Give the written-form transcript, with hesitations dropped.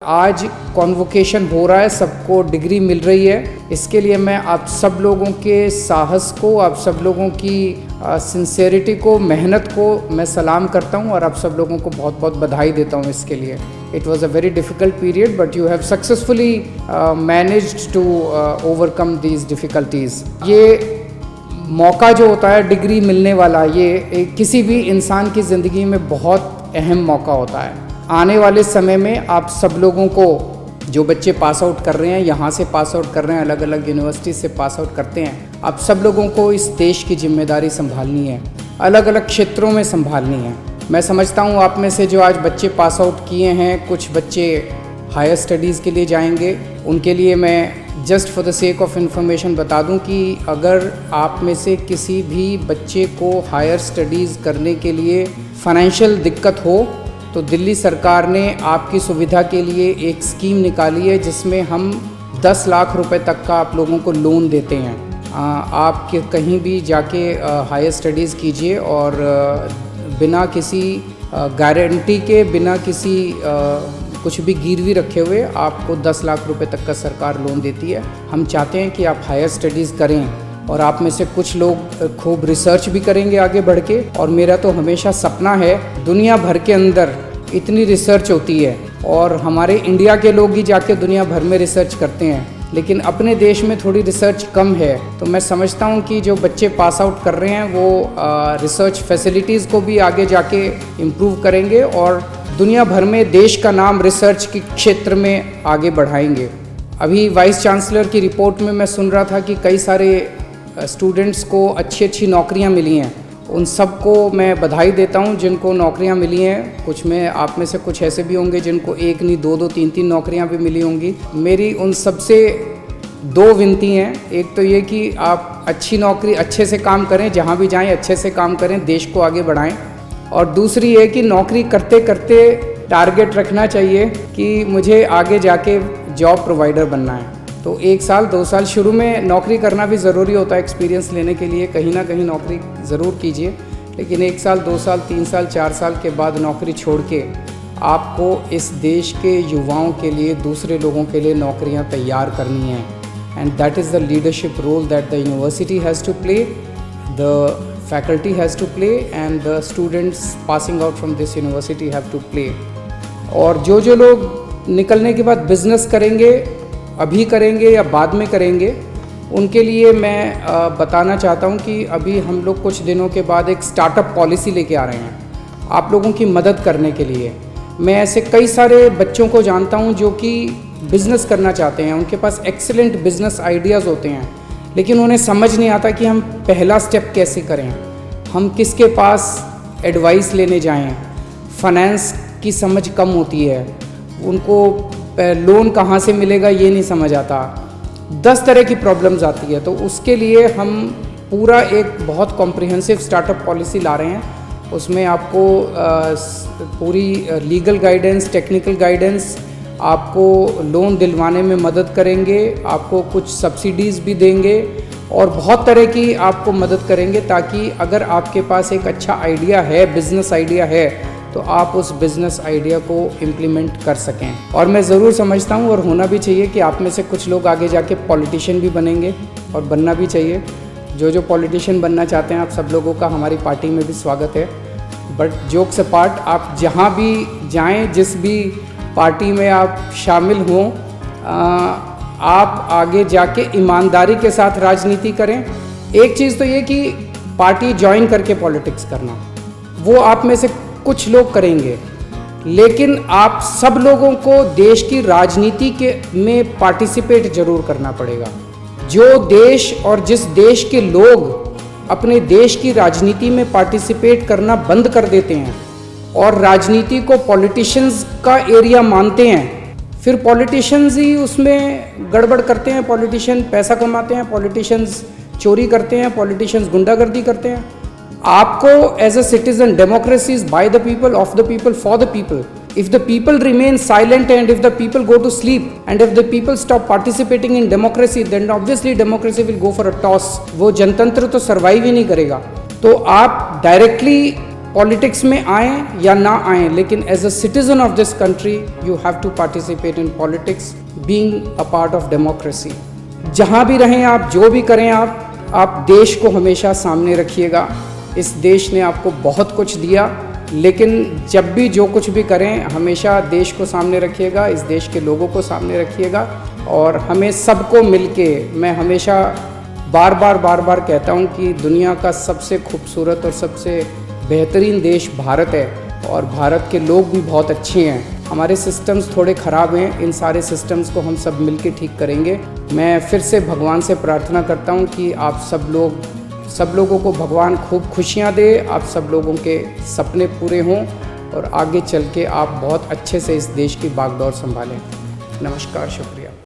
आज कॉन्वोकेशन हो रहा है, सबको डिग्री मिल रही है। इसके लिए मैं आप सब लोगों के साहस को, आप सब लोगों की सिंसेरिटी को, मेहनत को मैं सलाम करता हूं और आप सब लोगों को बहुत बहुत बधाई देता हूं इसके लिए। It was a very difficult period but you have successfully managed to overcome these difficulties. ये मौका जो होता है डिग्री मिलने वाला, ये किसी भी इंसान की ज़िंदगी में बहुत अहम मौका होता है। आने वाले समय में आप सब लोगों को, जो बच्चे पास आउट कर रहे हैं, यहाँ से पास आउट कर रहे हैं, अलग अलग यूनिवर्सिटी से पास आउट करते हैं, आप सब लोगों को इस देश की जिम्मेदारी संभालनी है, अलग अलग क्षेत्रों में संभालनी है। मैं समझता हूँ आप में से जो आज बच्चे पास आउट किए हैं, कुछ बच्चे हायर स्टडीज़ के लिए जाएंगे, उनके लिए मैं just for the sake of information बता दूं कि अगर आप में से किसी भी बच्चे को हायर स्टडीज़ करने के लिए फाइनेंशियल दिक्कत हो तो दिल्ली सरकार ने आपकी सुविधा के लिए एक स्कीम निकाली है जिसमें हम 10 लाख रुपए तक का आप लोगों को लोन देते हैं। आप कहीं भी जाके हायर स्टडीज़ कीजिए और बिना किसी गारंटी के, बिना किसी कुछ भी गिरवी रखे हुए आपको 10 लाख रुपए तक का सरकार लोन देती है। हम चाहते हैं कि आप हायर स्टडीज़ करें और आप में से कुछ लोग खूब रिसर्च भी करेंगे आगे बढ़ के। और मेरा तो हमेशा सपना है, दुनिया भर के अंदर इतनी रिसर्च होती है और हमारे इंडिया के लोग ही जाके दुनिया भर में रिसर्च करते हैं, लेकिन अपने देश में थोड़ी रिसर्च कम है। तो मैं समझता हूँ कि जो बच्चे पास आउट कर रहे हैं वो रिसर्च फैसिलिटीज़ को भी आगे जाके इम्प्रूव करेंगे और दुनिया भर में देश का नाम रिसर्च के क्षेत्र में आगे बढ़ाएंगे। अभी वाइस चांसलर की रिपोर्ट में मैं सुन रहा था कि कई सारे स्टूडेंट्स को अच्छी अच्छी नौकरियां मिली हैं। उन सबको मैं बधाई देता हूं जिनको नौकरियां मिली हैं। कुछ में आप में से कुछ ऐसे भी होंगे जिनको एक नहीं, दो दो, तीन तीन नौकरियां भी मिली होंगी। मेरी उन सबसे 2 विनती हैं। एक तो ये कि आप अच्छी नौकरी, अच्छे से काम करें, जहाँ भी जाएँ अच्छे से काम करें, देश को आगे बढ़ाएँ। और दूसरी है कि नौकरी करते करते टारगेट रखना चाहिए कि मुझे आगे जाके जॉब प्रोवाइडर बनना है। तो 1 साल 2 साल शुरू में नौकरी करना भी ज़रूरी होता है एक्सपीरियंस लेने के लिए, कहीं ना कहीं नौकरी ज़रूर कीजिए, लेकिन 1 साल 2 साल 3 साल 4 साल के बाद नौकरी छोड़ के आपको इस देश के युवाओं के लिए, दूसरे लोगों के लिए नौकरियां तैयार करनी हैं। And that is the leadership role that the university has to play, the faculty has to play and the students passing out from this university have to play। और जो लोग निकलने के बाद बिज़नेस करेंगे, अभी करेंगे या बाद में करेंगे, उनके लिए मैं बताना चाहता हूँ कि अभी हम लोग कुछ दिनों के बाद एक स्टार्टअप पॉलिसी लेके आ रहे हैं आप लोगों की मदद करने के लिए। मैं ऐसे कई सारे बच्चों को जानता हूँ जो कि बिज़नेस करना चाहते हैं, उनके पास एक्सीलेंट बिज़नेस आइडियाज़ होते हैं, लेकिन उन्हें समझ नहीं आता कि हम पहला स्टेप कैसे करें, हम किसके पास एडवाइस लेने जाएं। फाइनेंस की समझ कम होती है, उनको लोन कहाँ से मिलेगा ये नहीं समझ आता, 10 तरह की प्रॉब्लम्स आती है। तो उसके लिए हम पूरा एक बहुत कॉम्प्रिहेंसिव स्टार्टअप पॉलिसी ला रहे हैं। उसमें आपको पूरी लीगल गाइडेंस, टेक्निकल गाइडेंस, आपको लोन दिलवाने में मदद करेंगे, आपको कुछ सब्सिडीज़ भी देंगे और बहुत तरह की आपको मदद करेंगे, ताकि अगर आपके पास एक अच्छा आइडिया है, बिज़नेस आइडिया है, तो आप उस बिज़नेस आइडिया को इम्प्लीमेंट कर सकें। और मैं ज़रूर समझता हूँ और होना भी चाहिए कि आप में से कुछ लोग आगे जाके पॉलिटिशियन भी बनेंगे और बनना भी चाहिए। जो पॉलिटिशियन बनना चाहते हैं, आप सब लोगों का हमारी पार्टी में भी स्वागत है। बट जोक्स अपार्ट, आप जहाँ भी जाएँ, जिस भी पार्टी में आप शामिल हों, आप आगे जाके ईमानदारी के साथ राजनीति करें। एक चीज़ तो ये कि पार्टी ज्वाइन करके पॉलिटिक्स करना, वो आप में से कुछ लोग करेंगे, लेकिन आप सब लोगों को देश की राजनीति के में पार्टिसिपेट जरूर करना पड़ेगा। जो देश और जिस देश के लोग अपने देश की राजनीति में पार्टिसिपेट करना बंद कर देते हैं और राजनीति को पॉलिटिशियंस का एरिया मानते हैं, फिर पॉलिटिशियंस ही उसमें गड़बड़ करते हैं, पॉलिटिशियन पैसा कमाते हैं, पॉलिटिशियंस चोरी करते हैं, पॉलिटिशियंस गुंडागर्दी करते हैं। आपको as a citizen, democracy is by the people, of the people, for the people. If the people remain silent and if the people go to sleep and if the people stop participating in democracy, then obviously democracy will go for a toss। वो जनतंत्र तो survive ही नहीं करेगा। तो आप directly politics में आएँ या ना आएँ, लेकिन as a citizen of this country you have to participate in politics, being a part of democracy. जहाँ भी रहें आप, जो भी करें आप देश को हमेशा सामने रखिएगा। इस देश ने आपको बहुत कुछ दिया, लेकिन जब भी जो कुछ भी करें हमेशा देश को सामने रखिएगा, इस देश के लोगों को सामने रखिएगा। और हमें सबको मिलके, मैं हमेशा बार बार कहता हूँ कि दुनिया का सबसे खूबसूरत और सबसे बेहतरीन देश भारत है, और भारत के लोग भी बहुत अच्छे हैं। हमारे सिस्टम्स थोड़े ख़राब हैं, इन सारे सिस्टम्स को हम सब मिलके ठीक करेंगे। मैं फिर से भगवान से प्रार्थना करता हूँ कि आप सब लोगों को भगवान खूब खुशियाँ दे, आप सब लोगों के सपने पूरे हों और आगे चल के आप बहुत अच्छे से इस देश की बागडोर संभालें। नमस्कार, शुक्रिया।